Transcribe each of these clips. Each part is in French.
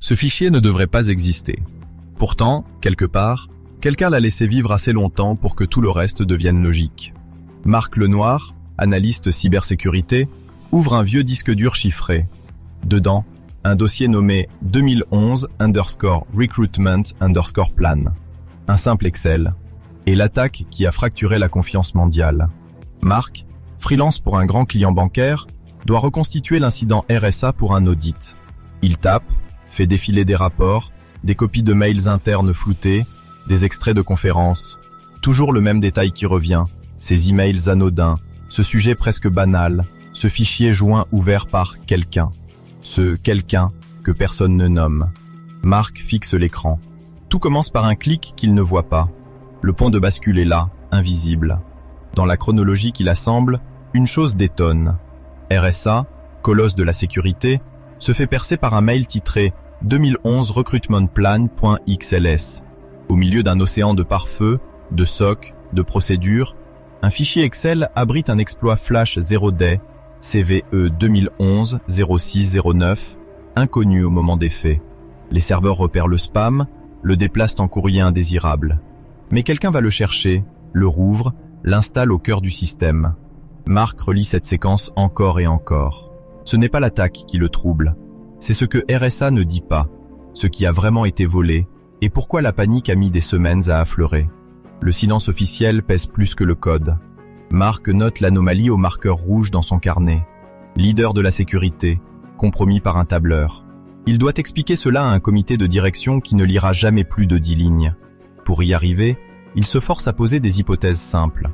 Ce fichier ne devrait pas exister. Pourtant, quelque part, quelqu'un l'a laissé vivre assez longtemps pour que tout le reste devienne logique. Marc Lenoir, analyste cybersécurité, ouvre un vieux disque dur chiffré. Dedans, un dossier nommé 2011_recruitment_plan. Un simple Excel. Et l'attaque qui a fracturé la confiance mondiale. Marc, freelance pour un grand client bancaire, doit reconstituer l'incident RSA pour un audit. Il tape, fait défiler des rapports, des copies de mails internes floutés, des extraits de conférences. Toujours le même détail qui revient, ces emails anodins, ce sujet presque banal, ce fichier joint ouvert par quelqu'un. Ce quelqu'un que personne ne nomme. Marc fixe l'écran. Tout commence par un clic qu'il ne voit pas. Le point de bascule est là, invisible. Dans la chronologie qu'il assemble, une chose détonne. RSA, colosse de la sécurité, se fait percer par un mail titré 2011 recruitmentplan.xls. Au milieu d'un océan de pare-feu, de SOC, de procédures, un fichier Excel abrite un exploit flash 0day, CVE 2011-0609, inconnu au moment des faits. Les serveurs repèrent le spam, le déplacent en courrier indésirable. Mais quelqu'un va le chercher, le rouvre, l'installe au cœur du système. Marc relit cette séquence encore et encore. Ce n'est pas l'attaque qui le trouble. C'est ce que RSA ne dit pas, ce qui a vraiment été volé, et pourquoi la panique a mis des semaines à affleurer. Le silence officiel pèse plus que le code. Marc note l'anomalie au marqueur rouge dans son carnet. Leader de la sécurité, compromis par un tableur. Il doit expliquer cela à un comité de direction qui ne lira jamais plus de 10 lignes. Pour y arriver, il se force à poser des hypothèses simples.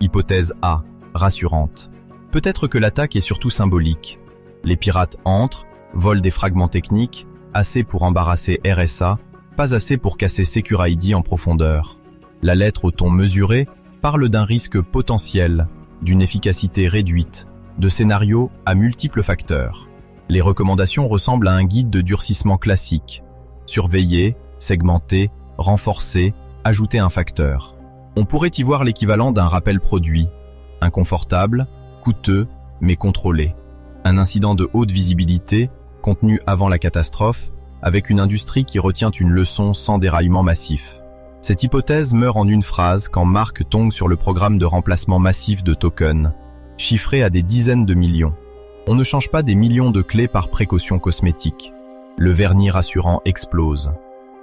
Hypothèse A, rassurante. Peut-être que l'attaque est surtout symbolique. Les pirates entrent, volent des fragments techniques, assez pour embarrasser RSA, pas assez pour casser SecurID en profondeur. La lettre au ton mesuré parle d'un risque potentiel, d'une efficacité réduite, de scénarios à multiples facteurs. Les recommandations ressemblent à un guide de durcissement classique. Surveiller, segmenter, renforcer, ajouter un facteur. On pourrait y voir l'équivalent d'un rappel produit. Inconfortable, coûteux, mais contrôlé. Un incident de haute visibilité, contenu avant la catastrophe, avec une industrie qui retient une leçon sans déraillement massif. Cette hypothèse meurt en une phrase quand Marc tombe sur le programme de remplacement massif de tokens, chiffré à des dizaines de millions. On ne change pas des millions de clés par précaution cosmétique. Le vernis rassurant explose.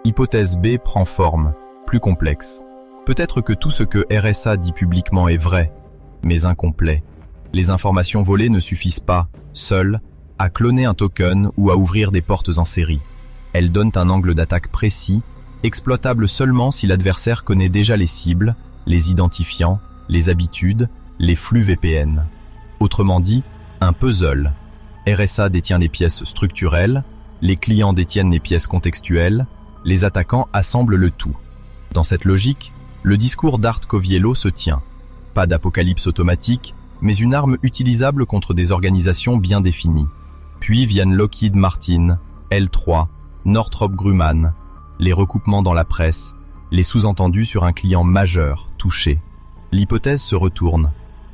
Hypothèse B prend forme, plus complexe. Peut-être que tout ce que RSA dit publiquement est vrai, mais incomplet. Les informations volées ne suffisent pas, seules, à cloner un token ou à ouvrir des portes en série. Elles donnent un angle d'attaque précis, exploitable seulement si l'adversaire connaît déjà les cibles, les identifiants, les habitudes, les flux VPN. Autrement dit, un puzzle. RSA détient les pièces structurelles, les clients détiennent les pièces contextuelles, les attaquants assemblent le tout. Dans cette logique, le discours d'Art Coviello se tient. Pas d'apocalypse automatique, mais une arme utilisable contre des organisations bien définies. Puis viennent Lockheed Martin, L3, Northrop Grumman, les recoupements dans la presse, les sous-entendus sur un client majeur, touché. L'hypothèse se retourne.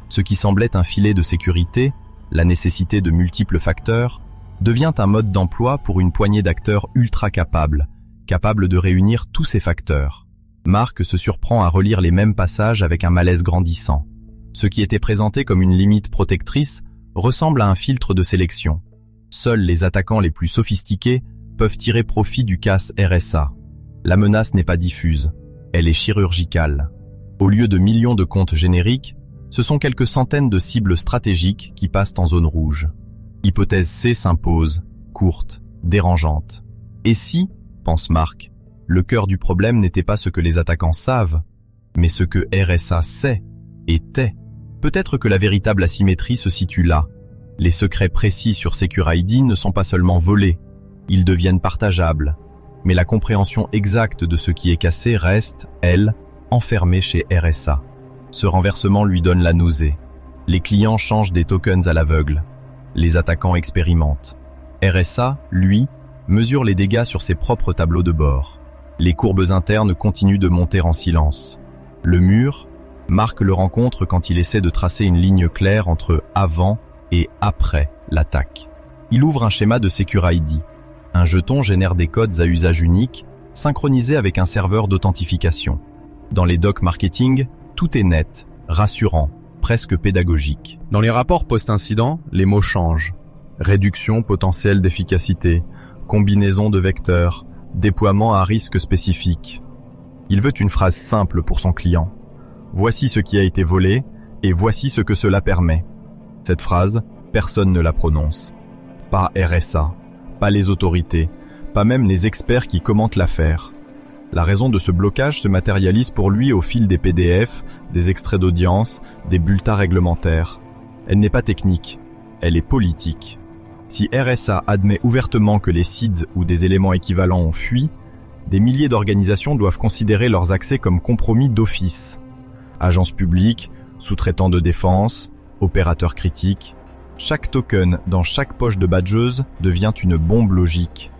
Ce qui semblait un filet de sécurité, la nécessité de multiples facteurs, devient un mode d'emploi pour une poignée d'acteurs ultra capables de réunir tous ces facteurs. Marc se surprend à relire les mêmes passages avec un malaise grandissant. Ce qui était présenté comme une limite protectrice ressemble à un filtre de sélection. Seuls les attaquants les plus sophistiqués peuvent tirer profit du casse RSA. La menace n'est pas diffuse, elle est chirurgicale. Au lieu de millions de comptes génériques, ce sont quelques centaines de cibles stratégiques qui passent en zone rouge. Hypothèse C s'impose, courte, dérangeante. Et si, pense Marc, le cœur du problème n'était pas ce que les attaquants savent, mais ce que RSA sait et tait. Peut-être que la véritable asymétrie se situe là. Les secrets précis sur SecurID ne sont pas seulement volés, ils deviennent partageables. Mais la compréhension exacte de ce qui est cassé reste, elle, enfermée chez RSA. Ce renversement lui donne la nausée. Les clients changent des tokens à l'aveugle. Les attaquants expérimentent. RSA, lui, mesure les dégâts sur ses propres tableaux de bord. Les courbes internes continuent de monter en silence. Le mur, Marc le rencontre quand il essaie de tracer une ligne claire entre avant et après l'attaque. Il ouvre un schéma de SecurID. Un jeton génère des codes à usage unique, synchronisés avec un serveur d'authentification. Dans les docs marketing, tout est net, rassurant, presque pédagogique. Dans les rapports post-incident, les mots changent. Réduction potentielle d'efficacité, combinaison de vecteurs, déploiement à risque spécifique. Il veut une phrase simple pour son client. Voici ce qui a été volé et voici ce que cela permet. Cette phrase, personne ne la prononce. Pas RSA, pas les autorités, pas même les experts qui commentent l'affaire. La raison de ce blocage se matérialise pour lui au fil des PDF, des extraits d'audience, des bulletins réglementaires. Elle n'est pas technique, elle est politique. Si RSA admet ouvertement que les SIDS ou des éléments équivalents ont fui, des milliers d'organisations doivent considérer leurs accès comme compromis d'office. Agences publiques, sous-traitants de défense, opérateurs critiques, chaque token dans chaque poche de badgeuse devient une bombe logique.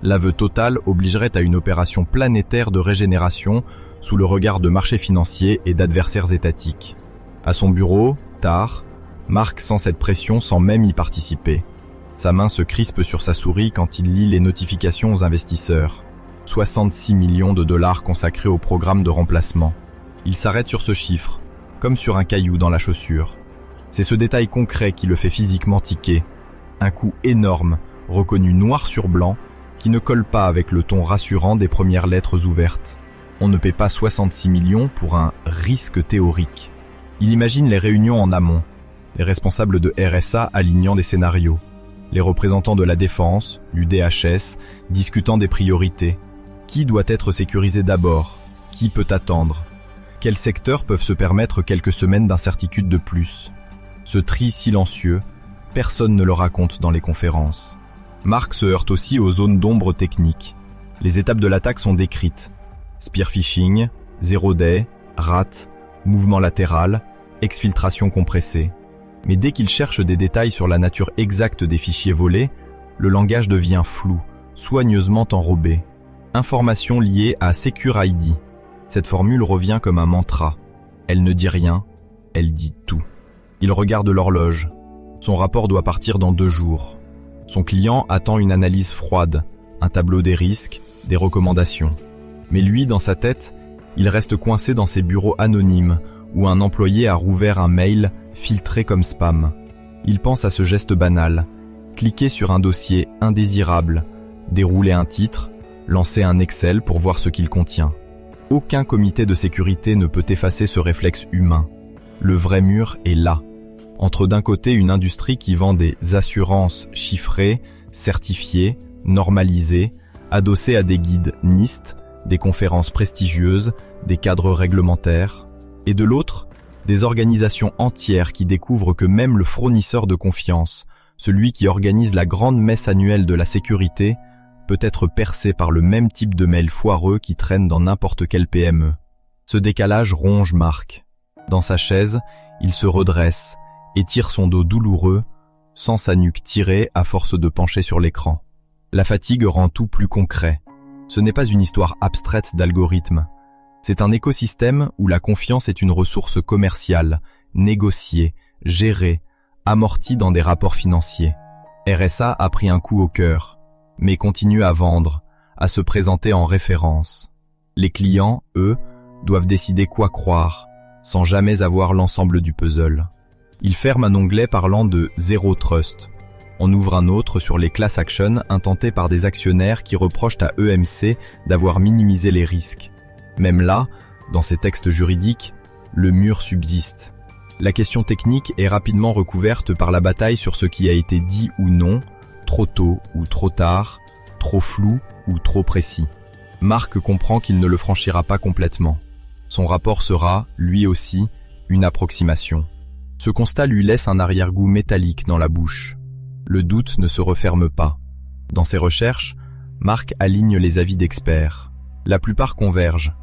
L'aveu total obligerait à une opération planétaire de régénération sous le regard de marchés financiers et d'adversaires étatiques. À son bureau, tard, Mark sent cette pression sans même y participer. Sa main se crispe sur sa souris quand il lit les notifications aux investisseurs. 66 millions de dollars consacrés au programme de remplacement. Il s'arrête sur ce chiffre, comme sur un caillou dans la chaussure. C'est ce détail concret qui le fait physiquement tiquer. Un coût énorme, reconnu noir sur blanc, qui ne colle pas avec le ton rassurant des premières lettres ouvertes. On ne paie pas 66 millions pour un risque théorique. Il imagine les réunions en amont, les responsables de RSA alignant des scénarios, les représentants de la défense, du DHS, discutant des priorités. Qui doit être sécurisé d'abord? Qui peut attendre? Quels secteurs peuvent se permettre quelques semaines d'incertitude de plus? Ce tri silencieux, personne ne le raconte dans les conférences. Mark se heurte aussi aux zones d'ombre techniques. Les étapes de l'attaque sont décrites. Spear phishing, zero day, RAT, mouvement latéral, exfiltration compressée. Mais dès qu'il cherche des détails sur la nature exacte des fichiers volés, le langage devient flou, soigneusement enrobé. Information liée à Secure ID. Cette formule revient comme un mantra. Elle ne dit rien, elle dit tout. Il regarde l'horloge. Son rapport doit partir dans 2 jours. Son client attend une analyse froide, un tableau des risques, des recommandations. Mais lui, dans sa tête, il reste coincé dans ses bureaux anonymes où un employé a rouvert un mail filtré comme spam. Il pense à ce geste banal, cliquer sur un dossier indésirable, dérouler un titre, lancer un Excel pour voir ce qu'il contient. Aucun comité de sécurité ne peut effacer ce réflexe humain. Le vrai mur est là, entre d'un côté une industrie qui vend des assurances chiffrées, certifiées, normalisées, adossées à des guides NIST, des conférences prestigieuses, des cadres réglementaires, et de l'autre, des organisations entières qui découvrent que même le fournisseur de confiance, celui qui organise la grande messe annuelle de la sécurité, peut être percé par le même type de mail foireux qui traîne dans n'importe quelle PME. Ce décalage ronge Mark. Dans sa chaise, il se redresse, étire son dos douloureux, sent sa nuque tirée à force de pencher sur l'écran. La fatigue rend tout plus concret. Ce n'est pas une histoire abstraite d'algorithmes. C'est un écosystème où la confiance est une ressource commerciale, négociée, gérée, amortie dans des rapports financiers. RSA a pris un coup au cœur, mais continue à vendre, à se présenter en référence. Les clients, eux, doivent décider quoi croire, sans jamais avoir l'ensemble du puzzle. Il ferme un onglet parlant de Zero Trust. On ouvre un autre sur les class actions intentés par des actionnaires qui reprochent à EMC d'avoir minimisé les risques. Même là, dans ces textes juridiques, le mur subsiste. La question technique est rapidement recouverte par la bataille sur ce qui a été dit ou non, trop tôt ou trop tard, trop flou ou trop précis. Mark comprend qu'il ne le franchira pas complètement. Son rapport sera, lui aussi, une approximation. Ce constat lui laisse un arrière-goût métallique dans la bouche. Le doute ne se referme pas. Dans ses recherches, Mark aligne les avis d'experts. La plupart convergent.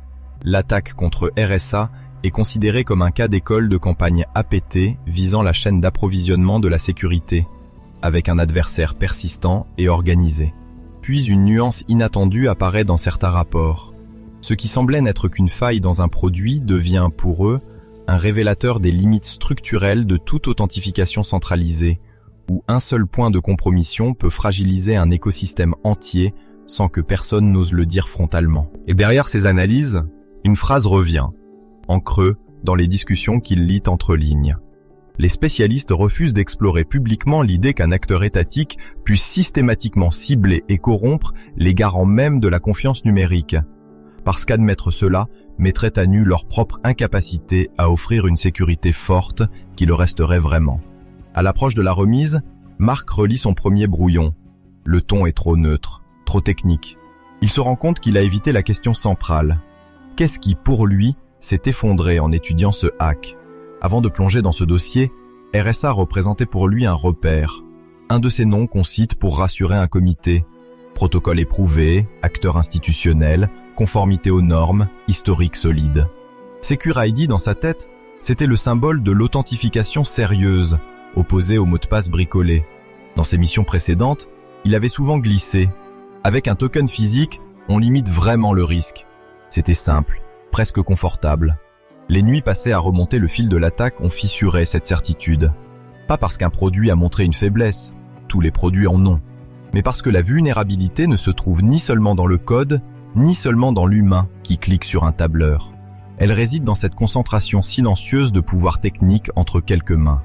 L'attaque contre RSA est considérée comme un cas d'école de campagne APT visant la chaîne d'approvisionnement de la sécurité, avec un adversaire persistant et organisé. Puis une nuance inattendue apparaît dans certains rapports. Ce qui semblait n'être qu'une faille dans un produit devient, pour eux, un révélateur des limites structurelles de toute authentification centralisée, où un seul point de compromission peut fragiliser un écosystème entier sans que personne n'ose le dire frontalement. Et derrière ces analyses, une phrase revient, en creux, dans les discussions qu'il lit entre lignes. Les spécialistes refusent d'explorer publiquement l'idée qu'un acteur étatique puisse systématiquement cibler et corrompre les garants même de la confiance numérique, parce qu'admettre cela mettrait à nu leur propre incapacité à offrir une sécurité forte qui le resterait vraiment. À l'approche de la remise, Mark relit son premier brouillon. Le ton est trop neutre, trop technique. Il se rend compte qu'il a évité la question centrale. Qu'est-ce qui, pour lui, s'est effondré en étudiant ce hack ? Avant de plonger dans ce dossier, RSA représentait pour lui un repère, un de ces noms qu'on cite pour rassurer un comité. Protocole éprouvé, acteur institutionnel, conformité aux normes, historique solide. Secure ID dans sa tête, c'était le symbole de l'authentification sérieuse, opposé au mot de passe bricolé. Dans ses missions précédentes, il avait souvent glissé. Avec un token physique, on limite vraiment le risque. C'était simple, presque confortable. Les nuits passées à remonter le fil de l'attaque ont fissuré cette certitude. Pas parce qu'un produit a montré une faiblesse, tous les produits en ont, mais parce que la vulnérabilité ne se trouve ni seulement dans le code, ni seulement dans l'humain qui clique sur un tableur. Elle réside dans cette concentration silencieuse de pouvoir technique entre quelques mains.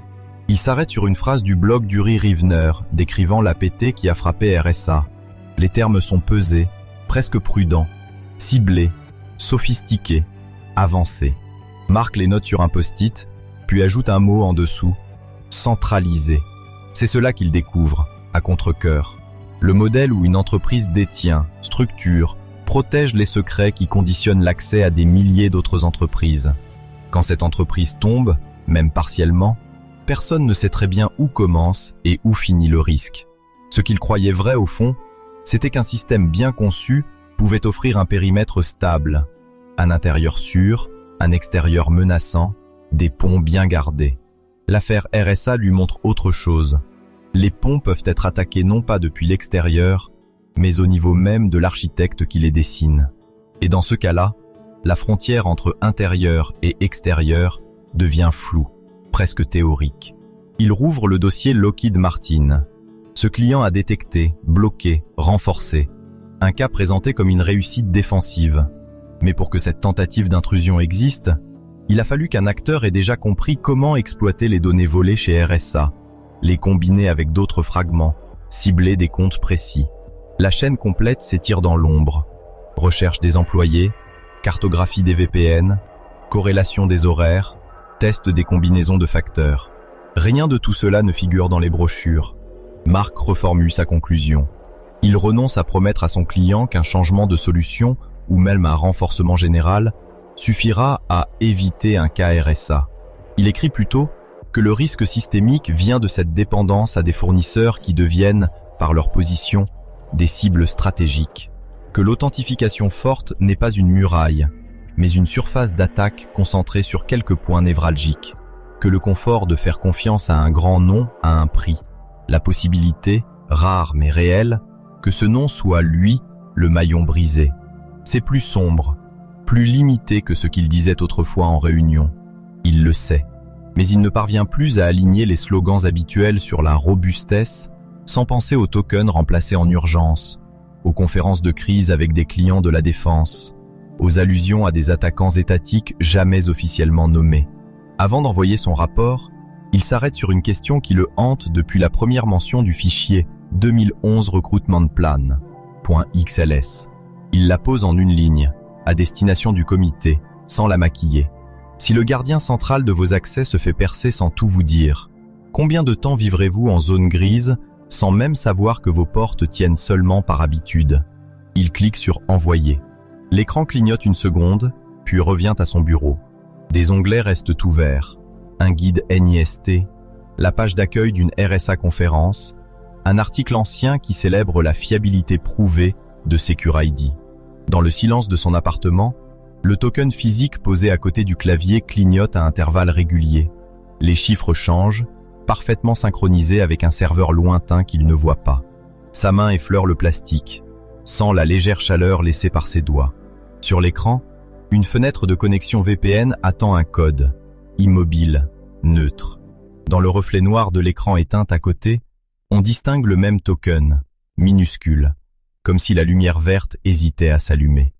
Il s'arrête sur une phrase du blog d'Uri Rivner, décrivant l'APT qui a frappé RSA. Les termes sont pesés, presque prudents, ciblés, sophistiqués, avancés. Marque les notes sur un post-it, puis ajoute un mot en dessous. Centralisé. C'est cela qu'il découvre, à contre-cœur. Le modèle où une entreprise détient, structure, protège les secrets qui conditionnent l'accès à des milliers d'autres entreprises. Quand cette entreprise tombe, même partiellement, personne ne sait très bien où commence et où finit le risque. Ce qu'il croyait vrai au fond, c'était qu'un système bien conçu pouvait offrir un périmètre stable, un intérieur sûr, un extérieur menaçant, des ponts bien gardés. L'affaire RSA lui montre autre chose. Les ponts peuvent être attaqués non pas depuis l'extérieur, mais au niveau même de l'architecte qui les dessine. Et dans ce cas-là, la frontière entre intérieur et extérieur devient floue, presque théorique. Il rouvre le dossier Lockheed Martin. Ce client a détecté, bloqué, renforcé. Un cas présenté comme une réussite défensive. Mais pour que cette tentative d'intrusion existe, il a fallu qu'un acteur ait déjà compris comment exploiter les données volées chez RSA, les combiner avec d'autres fragments, cibler des comptes précis. La chaîne complète s'étire dans l'ombre. Recherche des employés, cartographie des VPN, corrélation des horaires, test des combinaisons de facteurs. Rien de tout cela ne figure dans les brochures. Mark reformule sa conclusion. Il renonce à promettre à son client qu'un changement de solution ou même un renforcement général, suffira à éviter un cas RSA. Il écrit plutôt que le risque systémique vient de cette dépendance à des fournisseurs qui deviennent, par leur position, des cibles stratégiques. Que l'authentification forte n'est pas une muraille, mais une surface d'attaque concentrée sur quelques points névralgiques. Que le confort de faire confiance à un grand nom a un prix. La possibilité, rare mais réelle, que ce nom soit lui, le maillon brisé. C'est plus sombre, plus limité que ce qu'il disait autrefois en réunion. Il le sait, mais il ne parvient plus à aligner les slogans habituels sur la robustesse sans penser aux tokens remplacés en urgence, aux conférences de crise avec des clients de la défense, aux allusions à des attaquants étatiques jamais officiellement nommés. Avant d'envoyer son rapport, il s'arrête sur une question qui le hante depuis la première mention du fichier 2011 Recruitment Plan.xls. Il la pose en une ligne, à destination du comité, sans la maquiller. Si le gardien central de vos accès se fait percer sans tout vous dire, combien de temps vivrez-vous en zone grise sans même savoir que vos portes tiennent seulement par habitude? Il clique sur « Envoyer ». L'écran clignote une seconde, puis revient à son bureau. Des onglets restent ouverts. Un guide NIST, la page d'accueil d'une RSA conférence, un article ancien qui célèbre la fiabilité prouvée de Secure ID. Dans le silence de son appartement, le token physique posé à côté du clavier clignote à intervalles réguliers. Les chiffres changent, parfaitement synchronisés avec un serveur lointain qu'il ne voit pas. Sa main effleure le plastique, sent la légère chaleur laissée par ses doigts. Sur l'écran, une fenêtre de connexion VPN attend un code, immobile, neutre. Dans le reflet noir de l'écran éteint à côté, On distingue le même token, minuscule, comme si la lumière verte hésitait à s'allumer.